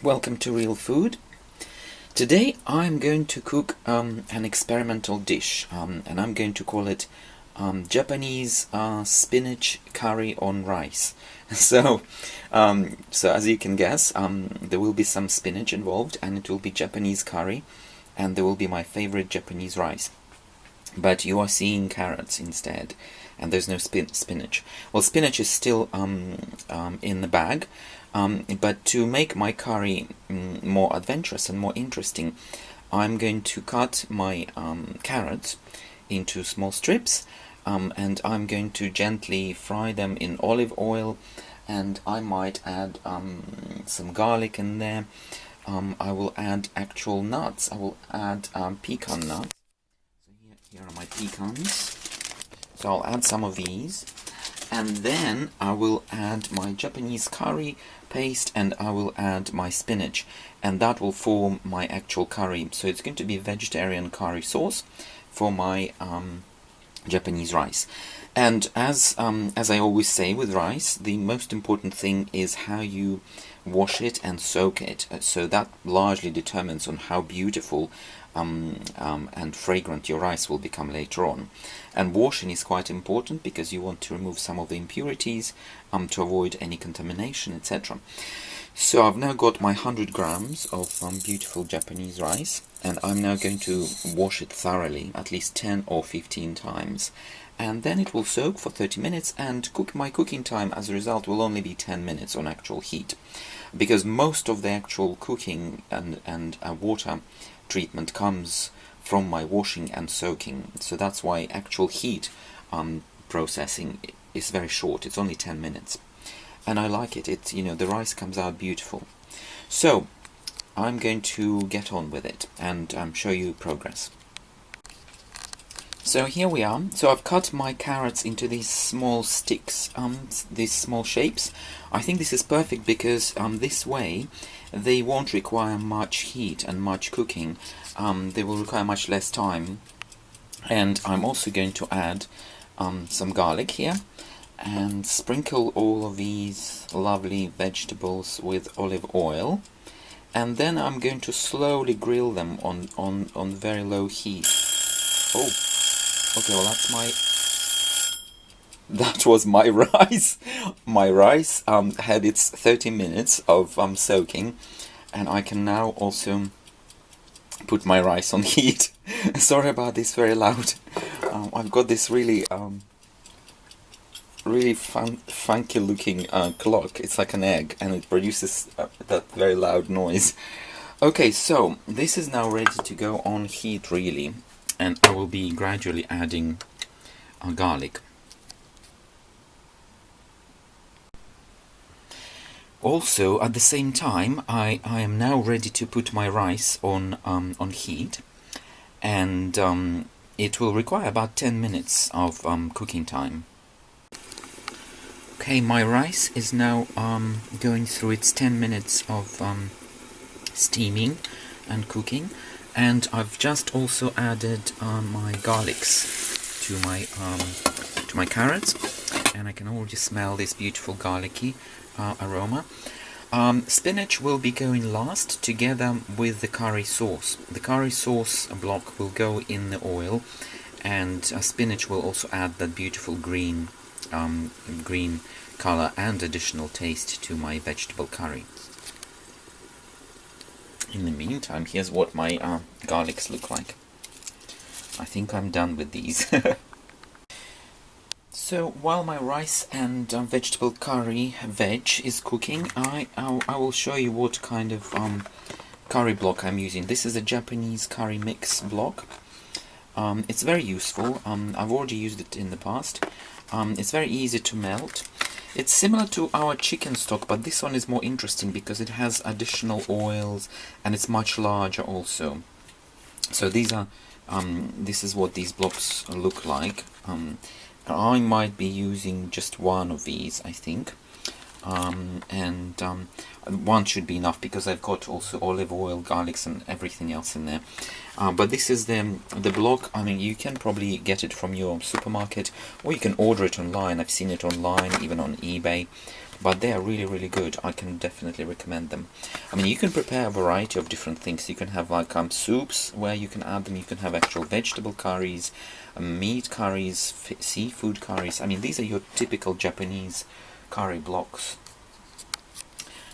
Welcome to Real Food. Today I'm going to cook an experimental dish, and I'm going to call it Japanese spinach curry on rice. So as you can guess, there will be some spinach involved, and it will be Japanese curry, and there will be my favorite Japanese rice. But you are seeing carrots instead, and there's no spinach. Well, spinach is still in the bag, but to make my curry more adventurous and more interesting, I'm going to cut my carrots into small strips, and I'm going to gently fry them in olive oil, and I might add some garlic in there. I will add actual nuts. I will add pecan nuts. Here are my pecans. So I'll add some of these, and then I will add my Japanese curry paste, and I will add my spinach, and that will form my actual curry. So it's going to be vegetarian curry sauce for my Japanese rice. And as I always say with rice, the most important thing is how you wash it and soak it. So that largely determines on how beautiful and fragrant your rice will become later on. And washing is quite important because you want to remove some of the impurities to avoid any contamination, etc. So I've now got my 100 grams of beautiful Japanese rice, and I'm now going to wash it thoroughly, at least 10 or 15 times. And then it will soak for 30 minutes, and my cooking time as a result will only be 10 minutes on actual heat, because most of the actual cooking and water treatment comes from my washing and soaking. So that's why actual heat processing is very short. It's only 10 minutes, and I like it. The rice comes out beautiful. So I'm going to get on with it and show you progress. So here we are. So I've cut my carrots into these small sticks, these small shapes. I think this is perfect because this way they won't require much heat and much cooking. They will require much less time. And I'm also going to add some garlic here and sprinkle all of these lovely vegetables with olive oil. And then I'm going to slowly grill them on very low heat. Oh. Okay, well that was my rice. My rice had its 30 minutes of soaking, and I can now also put my rice on heat. Sorry about this, very loud. I've got this really funky looking clock. It's like an egg, and it produces that very loud noise. Okay, so this is now ready to go on heat really. And I will be gradually adding garlic. Also, at the same time, I am now ready to put my rice on heat, and it will require about 10 minutes of cooking time. Okay, my rice is now going through its 10 minutes of steaming and cooking. And I've just also added my garlics to my carrots, and I can already smell this beautiful garlicky aroma. Spinach will be going last together with the curry sauce. The curry sauce block will go in the oil, and spinach will also add that beautiful green color and additional taste to my vegetable curry. In the meantime, here's what my garlics look like. I think I'm done with these. So while my rice and vegetable curry veg is cooking, I will show you what kind of curry block I'm using. This is a Japanese curry mix block. It's very useful. I've already used it in the past. It's very easy to melt. It's similar to our chicken stock, but this one is more interesting because it has additional oils and it's much larger also. So these are, this is what these blocks look like. I might be using just one of these, I think. One should be enough because I've got also olive oil, garlics and everything else in there. But this is the block. I mean, you can probably get it from your supermarket, or you can order it online. I've seen it online, even on eBay. but they are really good. I can definitely recommend them. I mean, you can prepare a variety of different things. You can have like soups where you can add them. You can have actual vegetable curries, meat curries, seafood curries. I mean, these are your typical Japanese curry blocks.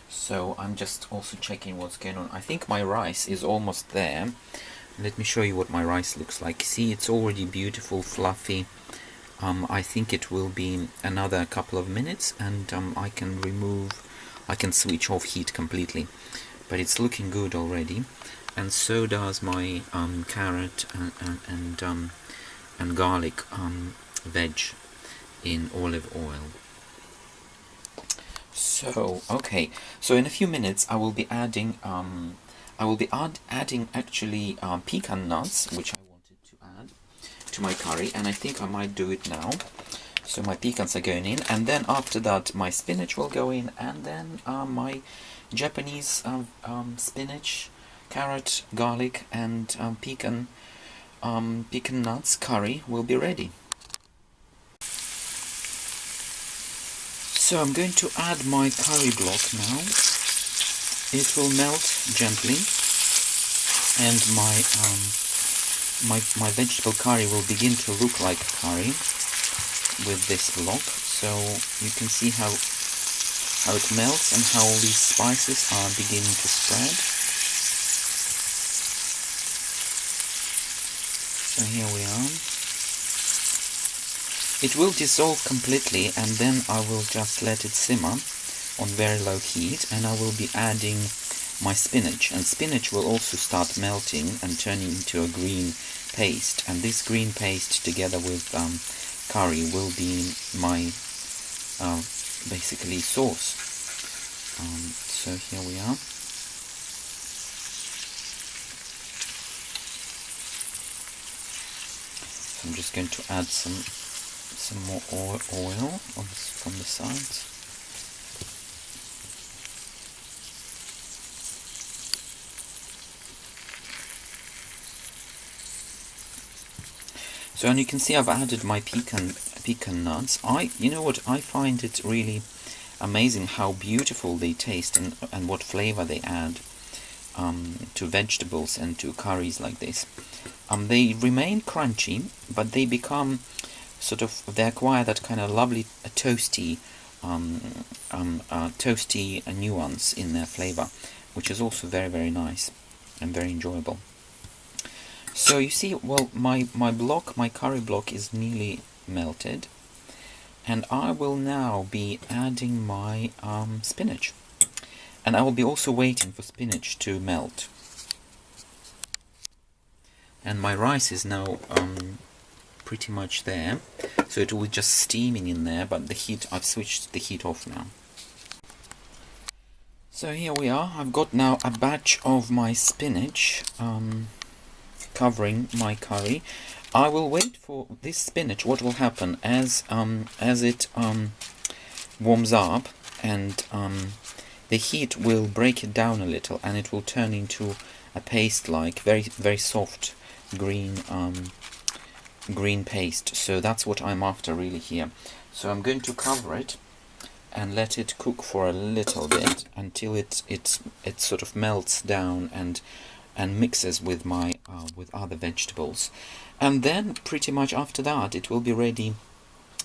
So I'm just also checking what's going on. I think my rice is almost there. Let me show you what my rice looks like. See, it's already beautiful, fluffy. I think it will be another couple of minutes, and I can switch off heat completely. But it's looking good already, and so does my carrot and garlic veg in olive oil. So okay, so in a few minutes I will be adding adding actually pecan nuts, which I wanted to add to my curry, and I think I might do it now. So my pecans are going in, and then after that my spinach will go in, and then my Japanese spinach, carrot, garlic, and pecan nuts curry will be ready. So I'm going to add my curry block now. It will melt gently, and my vegetable curry will begin to look like curry with this block. So you can see how it melts and how all these spices are beginning to spread. So here we are. It will dissolve completely, and then I will just let it simmer on very low heat, and I will be adding my spinach, and spinach will also start melting and turning into a green paste, and this green paste together with curry will be my basically sauce. So here we are. So I'm just going to add some more oil from the sides. So, and you can see I've added my pecan nuts. You know what, I find it really amazing how beautiful they taste and what flavor they add to vegetables and to curries like this. They remain crunchy, but they become they acquire that kind of lovely toasty nuance in their flavor, which is also very nice and very enjoyable. So you see, well, my curry block is nearly melted, and I will now be adding my spinach, and I will be also waiting for spinach to melt. And my rice is now pretty much there, so it will be just steaming in there, but the heat, I've switched the heat off now. So here we are. I've got now a batch of my spinach covering my curry. I will wait for this spinach. What will happen as it warms up, and the heat will break it down a little, and it will turn into a paste-like, very soft green paste. So that's what I'm after really here. So I'm going to cover it and let it cook for a little bit until it sort of melts down and mixes with my with other vegetables, and then pretty much after that it will be ready.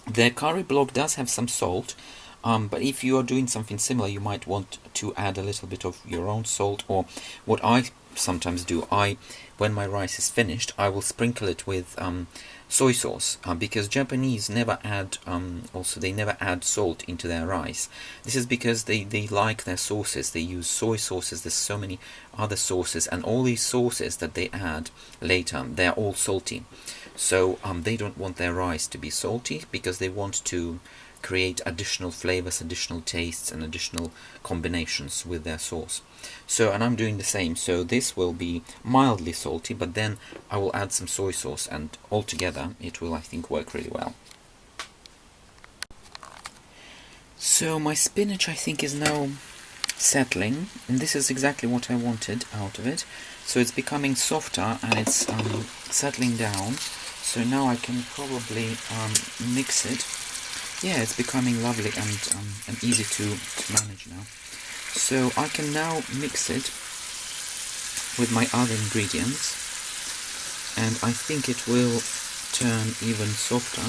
The curry block does have some salt, but if you are doing something similar, you might want to add a little bit of your own salt, or what I sometimes do, when my rice is finished, I will sprinkle it with soy sauce, because Japanese never add they never add salt into their rice. This is because they like their sauces. They use soy sauces. There's so many other sauces, and all these sauces that they add later, they're all salty. So they don't want their rice to be salty, because they want to create additional flavors, additional tastes, and additional combinations with their sauce. So, and I'm doing the same. So this will be mildly salty, but then I will add some soy sauce, and altogether it will, I think, work really well. So my spinach, I think, is now settling, and this is exactly what I wanted out of it. So it's becoming softer, and it's settling down. So now I can probably mix it yeah, it's becoming lovely and easy to manage now. So I can now mix it with my other ingredients, and I think it will turn even softer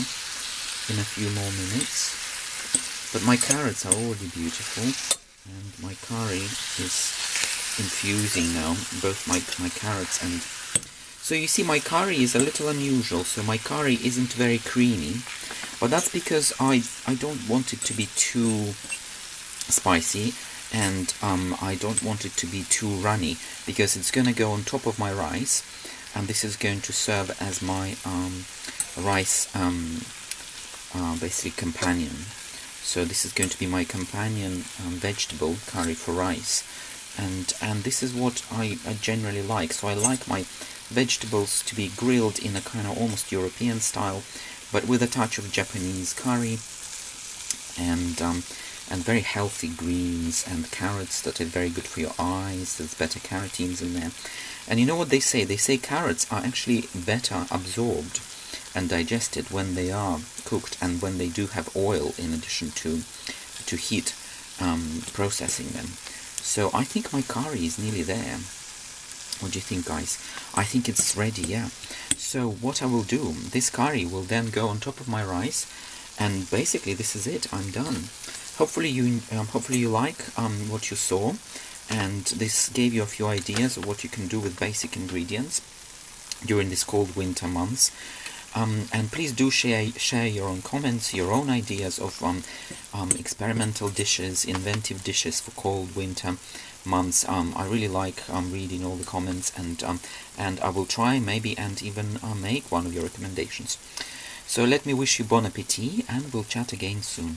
in a few more minutes. But my carrots are already beautiful, and my curry is infusing now, both my carrots and... So you see, my curry is a little unusual, so my curry isn't very creamy, but that's because I don't want it to be too spicy, and I don't want it to be too runny, because it's going to go on top of my rice, and this is going to serve as my rice basically companion. So this is going to be my companion vegetable curry for rice, and this is what I generally like. So I like my vegetables to be grilled in a kind of almost European style, but with a touch of Japanese curry, and very healthy greens and carrots that are very good for your eyes. There's better carotenes in there. And you know what they say? They say carrots are actually better absorbed and digested when they are cooked, and when they do have oil in addition to heat processing them. So I think my curry is nearly there. What do you think, guys? I think it's ready, yeah. So what I will do, this curry will then go on top of my rice, and basically this is it. I'm done. Hopefully you like what you saw, and this gave you a few ideas of what you can do with basic ingredients during these cold winter months. And please do share your own comments, your own ideas of experimental dishes, inventive dishes for cold winter months. I really like reading all the comments, and I will try maybe and even make one of your recommendations. So let me wish you bon appetit, and we'll chat again soon.